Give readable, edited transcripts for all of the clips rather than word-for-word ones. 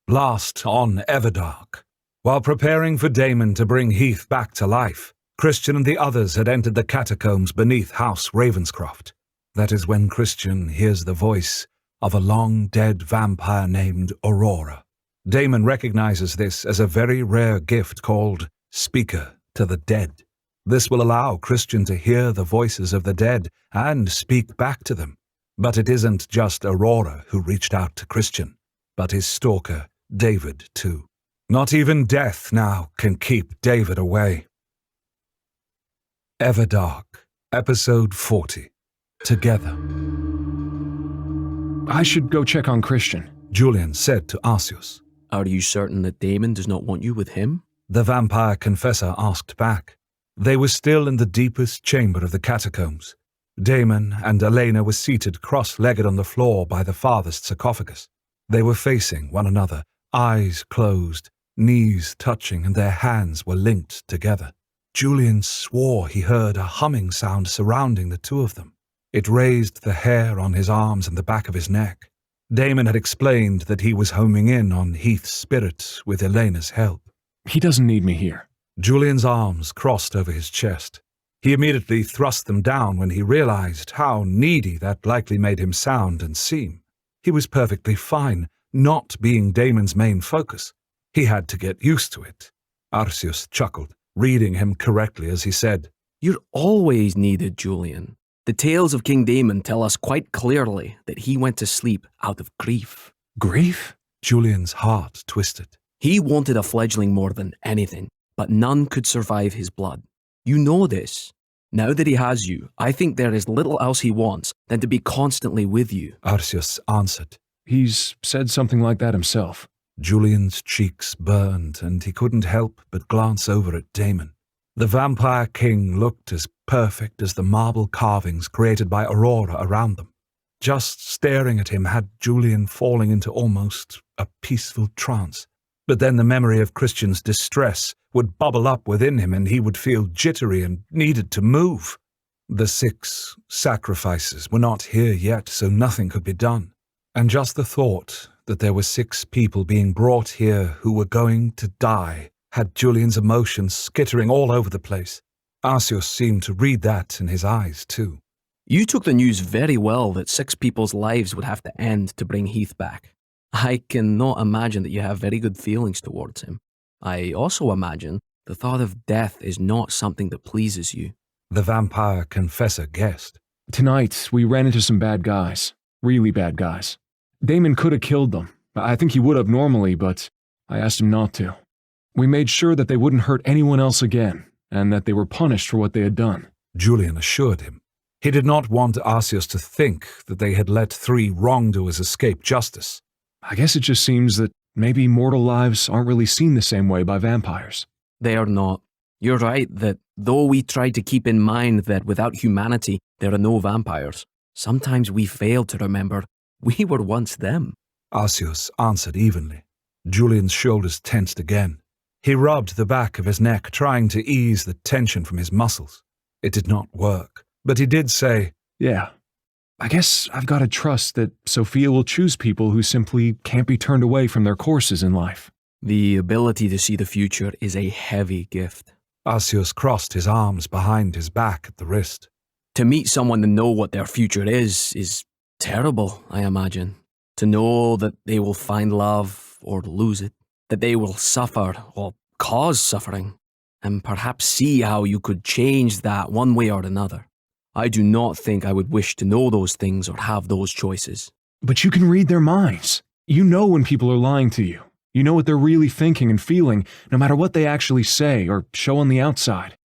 Last on Everdark. While preparing for Damon to bring Heath back to life, Christian and the others had entered the catacombs beneath House Ravenscroft. That is when Christian hears the voice of a long-dead vampire named Aurora. Damon recognizes this as a very rare gift called Speaker to the Dead. This will allow Christian to hear the voices of the dead and speak back to them. But it isn't just Aurora who reached out to Christian, but his stalker, David, too. Not even death now can keep David away. Everdark, Episode 40. Together. I should go check on Christian, Julian said to Arceus. Are you certain that Damon does not want you with him? The vampire confessor asked back. They were still in the deepest chamber of the catacombs. Damon and Elena were seated cross-legged on the floor by the farthest sarcophagus. They were facing one another, eyes closed, knees touching, and their hands were linked together. Julian swore he heard a humming sound surrounding the two of them. It raised the hair on his arms and the back of his neck. Damon had explained that he was homing in on Heath's spirit with Elena's help. He doesn't need me here. Julian's arms crossed over his chest. He immediately thrust them down when he realized how needy that likely made him sound and seem. He was perfectly fine, not being Damon's main focus. He had to get used to it. Arceus chuckled, reading him correctly as he said, You're always needed, Julian. The tales of King Damon tell us quite clearly that he went to sleep out of grief. Grief? Julian's heart twisted. He wanted a fledgling more than anything, but none could survive his blood. You know this. Now that he has you, I think there is little else he wants than to be constantly with you. Arceus answered. He's said something like that himself. Julian's cheeks burned, and he couldn't help but glance over at Damon. The Vampire King looked as perfect as the marble carvings created by Aurora around them. Just staring at him had Julian falling into almost a peaceful trance. But then the memory of Christian's distress would bubble up within him, and he would feel jittery and needed to move. The 6 sacrifices were not here yet, so nothing could be done. And just the thought that there were 6 people being brought here who were going to die had Julian's emotions skittering all over the place. Arceus seemed to read that in his eyes, too. You took the news very well that 6 people's lives would have to end to bring Heath back. I cannot imagine that you have very good feelings towards him. I also imagine the thought of death is not something that pleases you. The vampire confessor guessed. Tonight, we ran into some bad guys. Really bad guys. Damon could have killed them. I think he would have normally, but I asked him not to. We made sure that they wouldn't hurt anyone else again, and that they were punished for what they had done. Julian assured him. He did not want Arceus to think that they had let 3 wrongdoers escape justice. I guess it just seems that maybe mortal lives aren't really seen the same way by vampires. They are not. You're right that though we try to keep in mind that without humanity there are no vampires, sometimes we fail to remember we were once them. Arceus answered evenly. Julian's shoulders tensed again. He rubbed the back of his neck, trying to ease the tension from his muscles. It did not work, but he did say, Yeah. I guess I've got to trust that Sophia will choose people who simply can't be turned away from their courses in life. The ability to see the future is a heavy gift. Arceus crossed his arms behind his back at the wrist. To meet someone and know what their future is terrible, I imagine. To know that they will find love or lose it, that they will suffer or cause suffering, and perhaps see how you could change that one way or another. I do not think I would wish to know those things or have those choices. But you can read their minds. You know when people are lying to you. You know what they're really thinking and feeling, no matter what they actually say or show on the outside.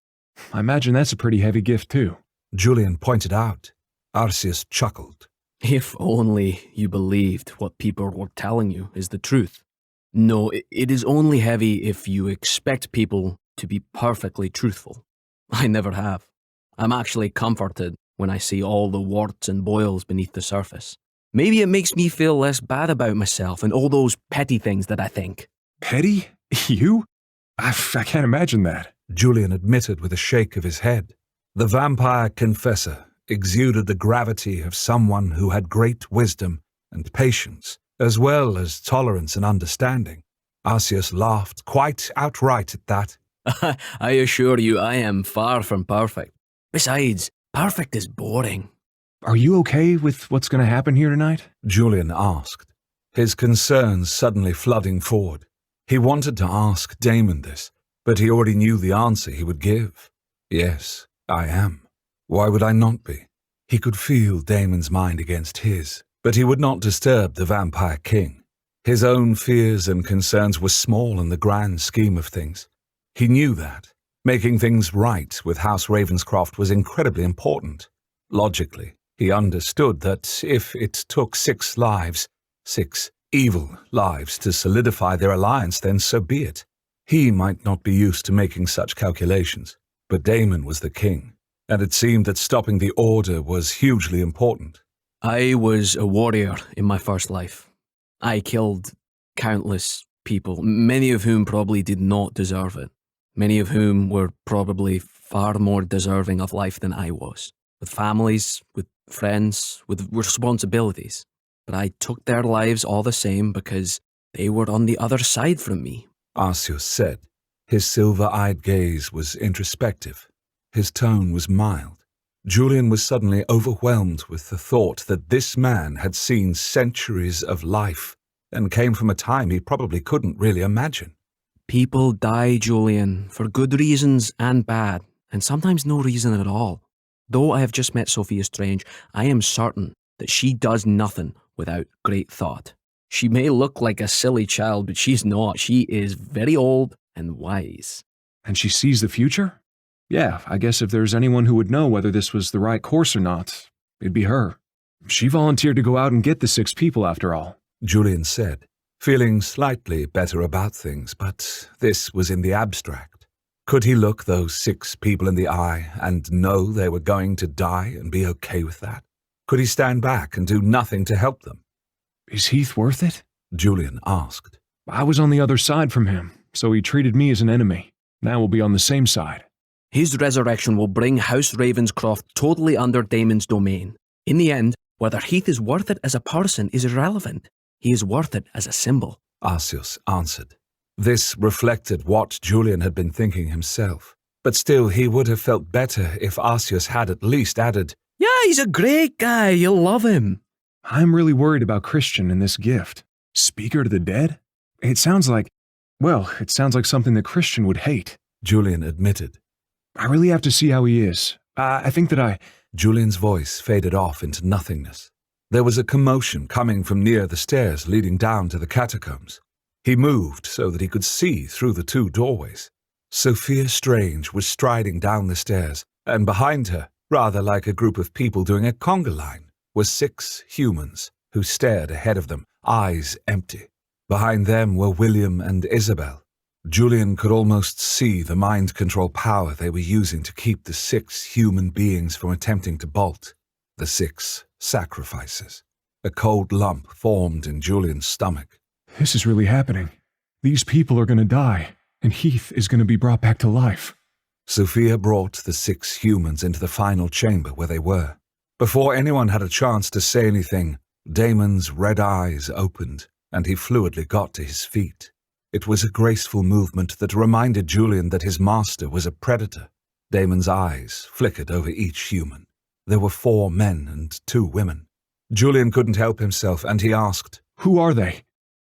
I imagine that's a pretty heavy gift, too. Julian pointed out. Arceus chuckled. If only you believed what people were telling you is the truth. No, it is only heavy if you expect people to be perfectly truthful. I never have. I'm actually comforted when I see all the warts and boils beneath the surface. Maybe it makes me feel less bad about myself and all those petty things that I think. Petty? You? I can't imagine that. Julian admitted with a shake of his head. The vampire confessor exuded the gravity of someone who had great wisdom and patience as well as tolerance and understanding. Arceus laughed quite outright at that. I assure you, I am far from perfect. Besides, perfect is boring. Are you okay with what's going to happen here tonight? Julian asked, his concerns suddenly flooding forward. He wanted to ask Damon this, but he already knew the answer he would give. Yes, I am. Why would I not be? He could feel Damon's mind against his, but he would not disturb the Vampire King. His own fears and concerns were small in the grand scheme of things. He knew that. Making things right with House Ravenscroft was incredibly important. Logically, he understood that if it took 6 lives, 6 evil lives to solidify their alliance, then so be it. He might not be used to making such calculations, but Damon was the king, and it seemed that stopping the Order was hugely important. I was a warrior in my first life. I killed countless people, many of whom probably did not deserve it. Many of whom were probably far more deserving of life than I was. With families, with friends, with responsibilities. But I took their lives all the same because they were on the other side from me. Arceus said. His silver-eyed gaze was introspective. His tone was mild. Julian was suddenly overwhelmed with the thought that this man had seen centuries of life and came from a time he probably couldn't really imagine. People die, Julian, for good reasons and bad, and sometimes no reason at all. Though I have just met Sophia Strange, I am certain that she does nothing without great thought. She may look like a silly child, but she's not. She is very old and wise. And she sees the future? Yeah, I guess if there's anyone who would know whether this was the right course or not, it'd be her. She volunteered to go out and get the 6 people after all. Julian said, feeling slightly better about things, but this was in the abstract. Could he look those 6 people in the eye and know they were going to die and be okay with that? Could he stand back and do nothing to help them? Is Heath worth it? Julian asked. I was on the other side from him, so he treated me as an enemy. Now we'll be on the same side. His resurrection will bring House Ravenscroft totally under Damon's domain. In the end, whether Heath is worth it as a person is irrelevant. He is worth it as a symbol. Arceus answered. This reflected what Julian had been thinking himself. But still, he would have felt better if Arceus had at least added, Yeah, he's a great guy. You'll love him. I'm really worried about Christian and this gift. Speaker to the dead? It sounds like something that Christian would hate. Julian admitted. I really have to see how he is. I think that Julian's voice faded off into nothingness. There was a commotion coming from near the stairs leading down to the catacombs. He moved so that he could see through the 2 doorways. Sophia Strange was striding down the stairs, and behind her, rather like a group of people doing a conga line, were 6 humans who stared ahead of them, eyes empty. Behind them were William and Isabel. Julian could almost see the mind control power they were using to keep the 6 human beings from attempting to bolt. The 6 sacrifices. A cold lump formed in Julian's stomach. This is really happening. These people are going to die, and Heath is going to be brought back to life. Sophia brought the 6 humans into the final chamber where they were. Before anyone had a chance to say anything, Damon's red eyes opened, and he fluidly got to his feet. It was a graceful movement that reminded Julian that his master was a predator. Damon's eyes flickered over each human. There were 4 men and 2 women. Julian couldn't help himself, and he asked, Who are they?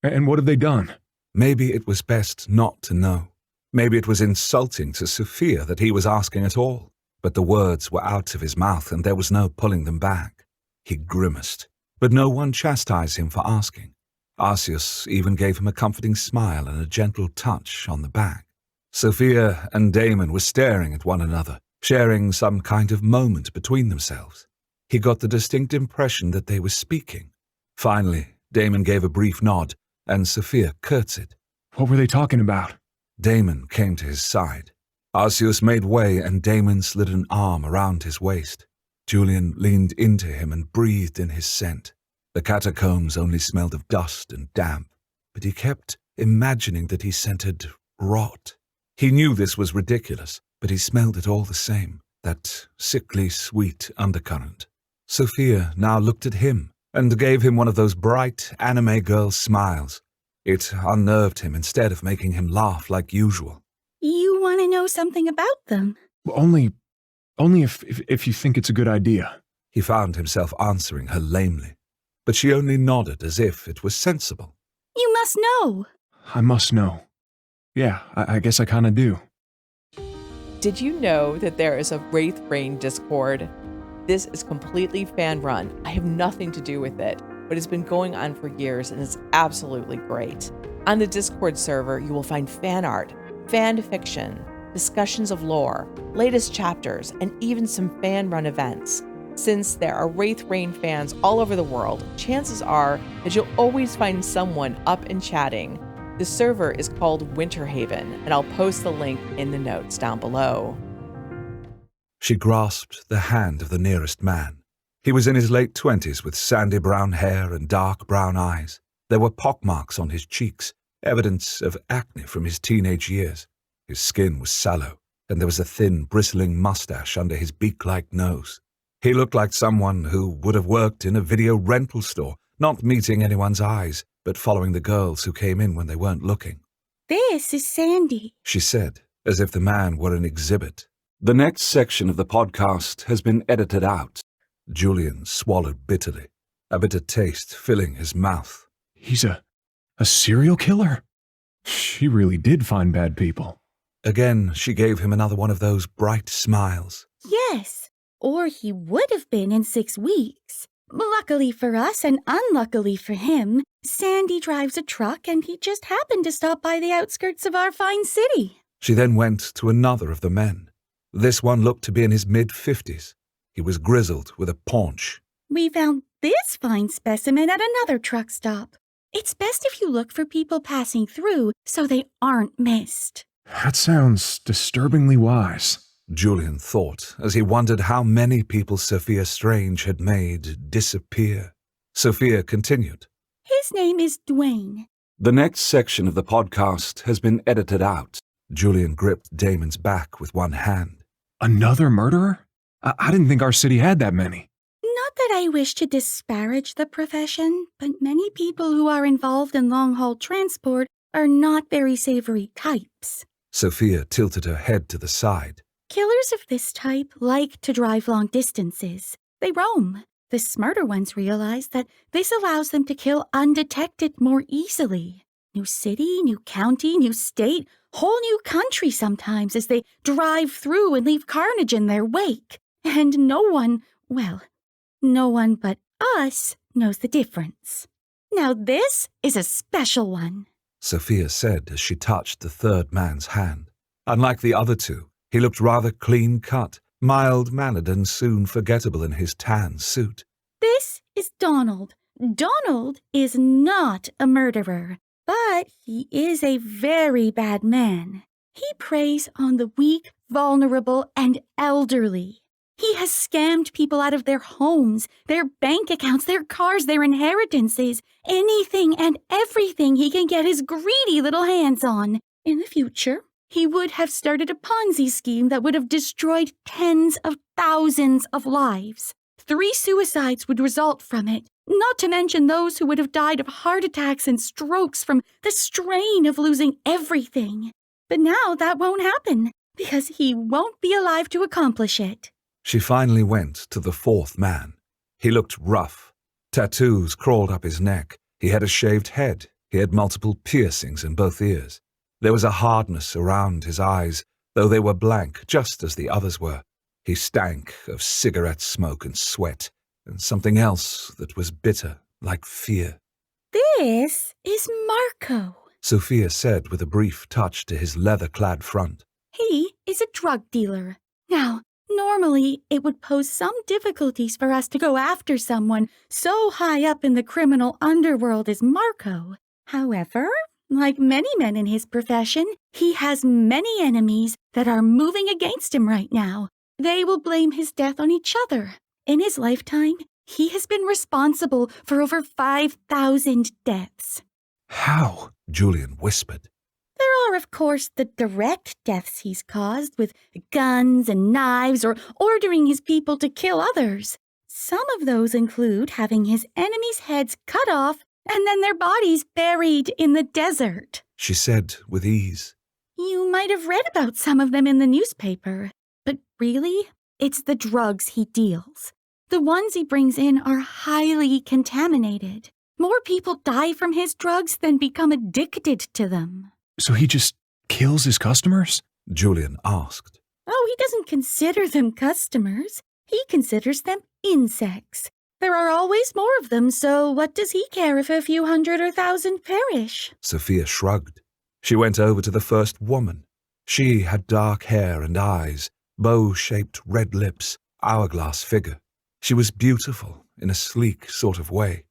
And what have they done? Maybe it was best not to know. Maybe it was insulting to Sophia that he was asking at all. But the words were out of his mouth, and there was no pulling them back. He grimaced, but no one chastised him for asking. Arceus even gave him a comforting smile and a gentle touch on the back. Sophia and Damon were staring at one another, sharing some kind of moment between themselves. He got the distinct impression that they were speaking. Finally, Damon gave a brief nod, and Sophia curtsied. What were they talking about? Damon came to his side. Arceus made way, and Damon slid an arm around his waist. Julian leaned into him and breathed in his scent. The catacombs only smelled of dust and damp, but he kept imagining that he scented rot. He knew this was ridiculous, but he smelled it all the same, that sickly sweet undercurrent. Sophia now looked at him, and gave him one of those bright anime girl smiles. It unnerved him instead of making him laugh like usual. You want to know something about them? Only if you think it's a good idea. He found himself answering her lamely, but she only nodded as if it was sensible. You must know. I must know. Yeah, I guess I kinda do. Did you know that there is a Wraith Rain Discord? This is completely fan-run. I have nothing to do with it, but it's been going on for years and it's absolutely great. On the Discord server, you will find fan art, fan fiction, discussions of lore, latest chapters, and even some fan-run events. Since there are Wraith Rain fans all over the world, chances are that you'll always find someone up and chatting. The server is called Winterhaven, and I'll post the link in the notes down below. She grasped the hand of the nearest man. He was in his late 20s with sandy brown hair and dark brown eyes. There were pockmarks on his cheeks, evidence of acne from his teenage years. His skin was sallow, and there was a thin, bristling mustache under his beak-like nose. He looked like someone who would have worked in a video rental store, not meeting anyone's eyes, but following the girls who came in when they weren't looking. This is Sandy, She said, as if the man were an exhibit. The next section of the podcast has been edited out. Julian swallowed bitterly, a bitter taste filling his mouth. He's a serial killer? She really did find bad people. Again, she gave him another one of those bright smiles. Yes, or he would have been in 6 weeks. Luckily for us and unluckily for him, Sandy drives a truck and he just happened to stop by the outskirts of our fine city. She then went to another of the men. This one looked to be in his mid-50s. He was grizzled with a paunch. We found this fine specimen at another truck stop. It's best if you look for people passing through so they aren't missed. That sounds disturbingly wise. Julian thought as he wondered how many people Sophia Strange had made disappear. Sophia continued. His name is Dwayne. The next section of the podcast has been edited out. Julian gripped Damon's back with one hand. Another murderer? I didn't think our city had that many. Not that I wish to disparage the profession, but many people who are involved in long-haul transport are not very savory types. Sophia tilted her head to the side. Killers of this type like to drive long distances. They roam. The smarter ones realize that this allows them to kill undetected more easily. New city, new county, new state, whole new country sometimes as they drive through and leave carnage in their wake. And no one but us knows the difference. Now this is a special one, Sophia said as she touched the third man's hand. Unlike the other two, he looked rather clean-cut, mild-mannered and soon forgettable in his tan suit. This is Donald. Donald is not a murderer, but he is a very bad man. He preys on the weak, vulnerable, and elderly. He has scammed people out of their homes, their bank accounts, their cars, their inheritances, anything and everything he can get his greedy little hands on. In the future, he would have started a Ponzi scheme that would have destroyed tens of thousands of lives. 3 suicides would result from it, not to mention those who would have died of heart attacks and strokes from the strain of losing everything. But now that won't happen, because he won't be alive to accomplish it. She finally went to the fourth man. He looked rough. Tattoos crawled up his neck. He had a shaved head. He had multiple piercings in both ears. There was a hardness around his eyes, though they were blank, just as the others were. He stank of cigarette smoke and sweat, and something else that was bitter, like fear. This is Marco. Sophia said with a brief touch to his leather-clad front. He is a drug dealer. Now, normally it would pose some difficulties for us to go after someone so high up in the criminal underworld as Marco. However, like many men in his profession, he has many enemies that are moving against him right now. They will blame his death on each other. In his lifetime, he has been responsible for over 5,000 deaths. How? Julian whispered. There are, of course, the direct deaths he's caused with guns and knives or ordering his people to kill others. Some of those include having his enemies' heads cut off and then their bodies buried in the desert. She said with ease. You might have read about some of them in the newspaper, but really, it's the drugs he deals. The ones he brings in are highly contaminated. More people die from his drugs than become addicted to them. So he just kills his customers? Julian asked. Oh, he doesn't consider them customers. He considers them insects. There are always more of them, so what does he care if a few hundred or thousand perish? Sophia shrugged. She went over to the first woman. She had dark hair and eyes, bow-shaped red lips, hourglass figure. She was beautiful in a sleek sort of way.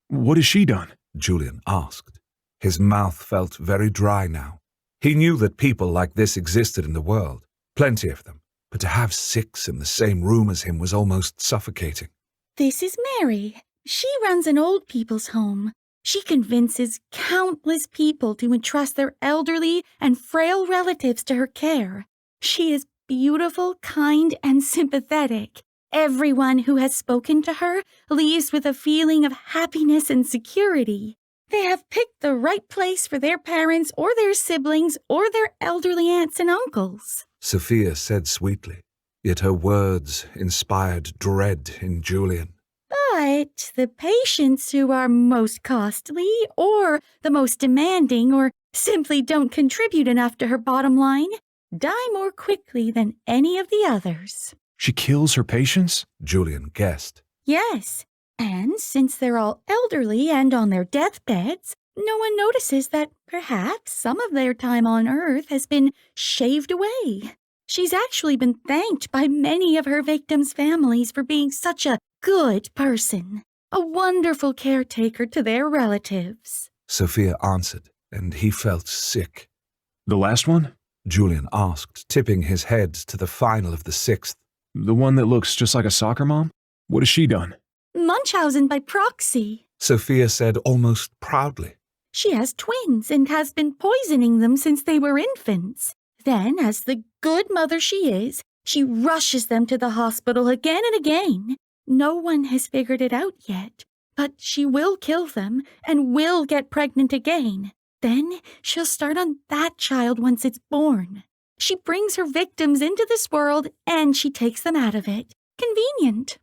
What has she done? Julian asked. His mouth felt very dry now. He knew that people like this existed in the world, plenty of them, but to have 6 in the same room as him was almost suffocating. This is Mary. She runs an old people's home. She convinces countless people to entrust their elderly and frail relatives to her care. She is beautiful, kind, and sympathetic. Everyone who has spoken to her leaves with a feeling of happiness and security. They have picked the right place for their parents or their siblings or their elderly aunts and uncles. Sophia said sweetly, yet her words inspired dread in Julian. But the patients who are most costly or the most demanding or simply don't contribute enough to her bottom line die more quickly than any of the others. She kills her patients? Julian guessed. Yes, and since they're all elderly and on their deathbeds, no one notices that perhaps some of their time on Earth has been shaved away. She's actually been thanked by many of her victims' families for being such a good person, a wonderful caretaker to their relatives. Sophia answered, and he felt sick. The last one? Julian asked, tipping his head to the final of the 6th. The one that looks just like a soccer mom? What has she done? Munchausen by proxy. Sophia said almost proudly. She has twins and has been poisoning them since they were infants. Then, as the good mother she is, she rushes them to the hospital again and again. No one has figured it out yet, but she will kill them and will get pregnant again. Then she'll start on that child once it's born. She brings her victims into this world and she takes them out of it. Convenient.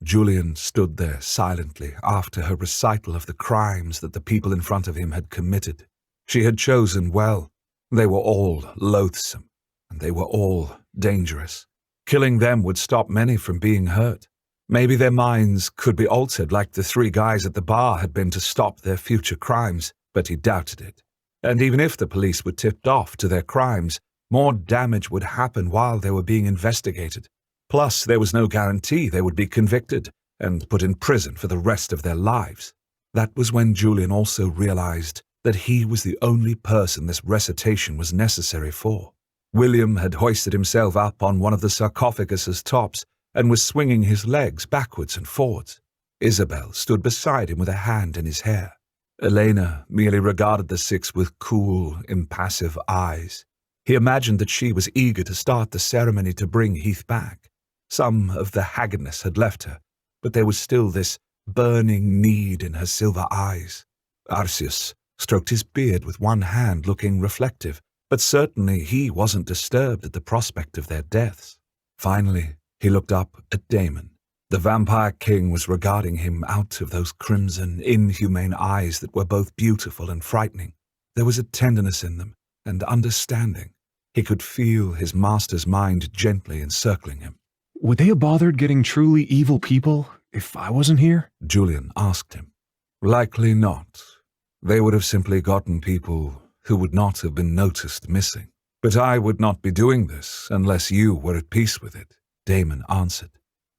Julian stood there silently after her recital of the crimes that the people in front of him had committed. She had chosen well. They were all loathsome, and they were all dangerous. Killing them would stop many from being hurt. Maybe their minds could be altered like the 3 guys at the bar had been to stop their future crimes, but he doubted it. And even if the police were tipped off to their crimes, more damage would happen while they were being investigated. Plus, there was no guarantee they would be convicted and put in prison for the rest of their lives. That was when Julian also realized that he was the only person this recitation was necessary for. William had hoisted himself up on one of the sarcophagus's tops and was swinging his legs backwards and forwards. Isabel stood beside him with a hand in his hair. Elena merely regarded the 6 with cool, impassive eyes. He imagined that she was eager to start the ceremony to bring Heath back. Some of the haggardness had left her, but there was still this burning need in her silver eyes. Arceus stroked his beard with one hand, looking reflective, but certainly he wasn't disturbed at the prospect of their deaths. Finally, he looked up at Damon. The vampire king was regarding him out of those crimson, inhumane eyes that were both beautiful and frightening. There was a tenderness in them, and understanding. He could feel his master's mind gently encircling him. Would they have bothered getting truly evil people if I wasn't here? Julian asked him. Likely not. They would have simply gotten people who would not have been noticed missing. But I would not be doing this unless you were at peace with it, Damon answered.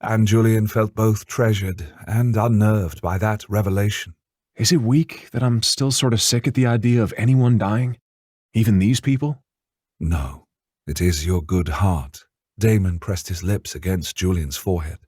And Julian felt both treasured and unnerved by that revelation. Is it weak that I'm still sort of sick at the idea of anyone dying? Even these people? No, it is your good heart. Damon pressed his lips against Julian's forehead.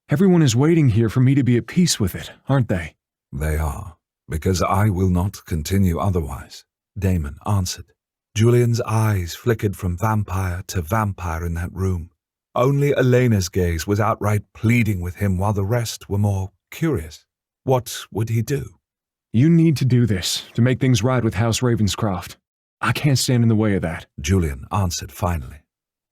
Everyone is waiting here for me to be at peace with it, aren't they? They are, because I will not continue otherwise, Damon answered. Julian's eyes flickered from vampire to vampire in that room. Only Elena's gaze was outright pleading with him while the rest were more curious. What would he do? You need to do this to make things right with House Ravenscroft. I can't stand in the way of that. Julian answered finally.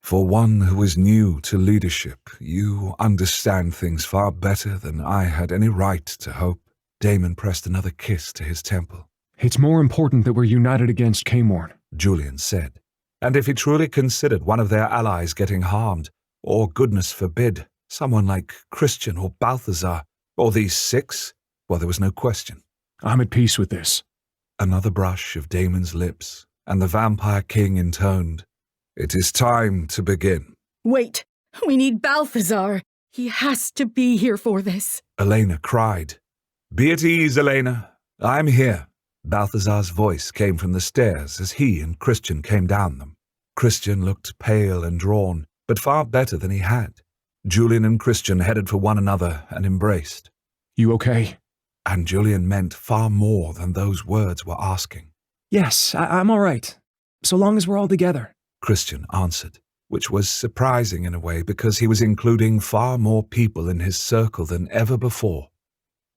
For one who is new to leadership, you understand things far better than I had any right to hope. Damon pressed another kiss to his temple. It's more important that we're united against Kaymorn, Julian said. And if he truly considered one of their allies getting harmed, or goodness forbid, someone like Christian or Balthazar, or these 6, well, there was no question. I'm at peace with this. Another brush of Damon's lips, and the Vampire King intoned, "It is time to begin." Wait, we need Balthazar. He has to be here for this. Elena cried. "Be at ease, Elena. I'm here." Balthazar's voice came from the stairs as he and Christian came down them. Christian looked pale and drawn, but far better than he had. Julian and Christian headed for one another and embraced. You okay? And Julian meant far more than those words were asking. Yes, I'm all right. So long as we're all together. Christian answered, which was surprising in a way because he was including far more people in his circle than ever before.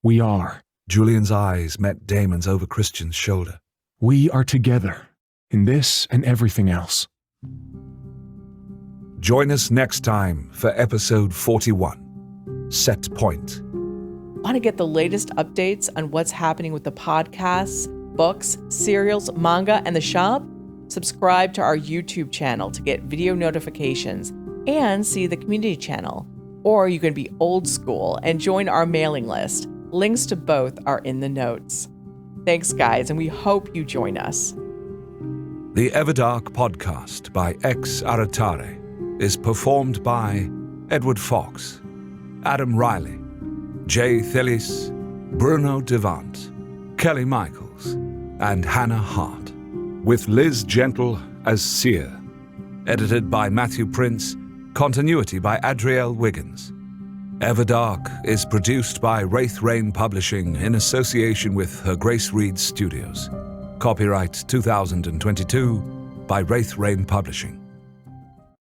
We are. Julian's eyes met Damon's over Christian's shoulder. We are together, in this and everything else. Join us next time for episode 41, Set Point. Want to get the latest updates on what's happening with the podcasts, books, serials, manga, and the shop? Subscribe to our YouTube channel to get video notifications and see the community channel. Or you can be old school and join our mailing list. Links to both are in the notes. Thanks, guys, and we hope you join us. The Everdark podcast by Ex Aratare is performed by Edward Fox, Adam Riley, Jay Thillis, Bruno Devant, Kelly Michaels, and Hannah Hart, with Liz Gentle as Seer. Edited by Matthew Prince, continuity by Adrielle Wiggins. Everdark is produced by Wraith Rain Publishing in association with Her Grace Reed Studios. Copyright 2022 by Wraith Rain Publishing.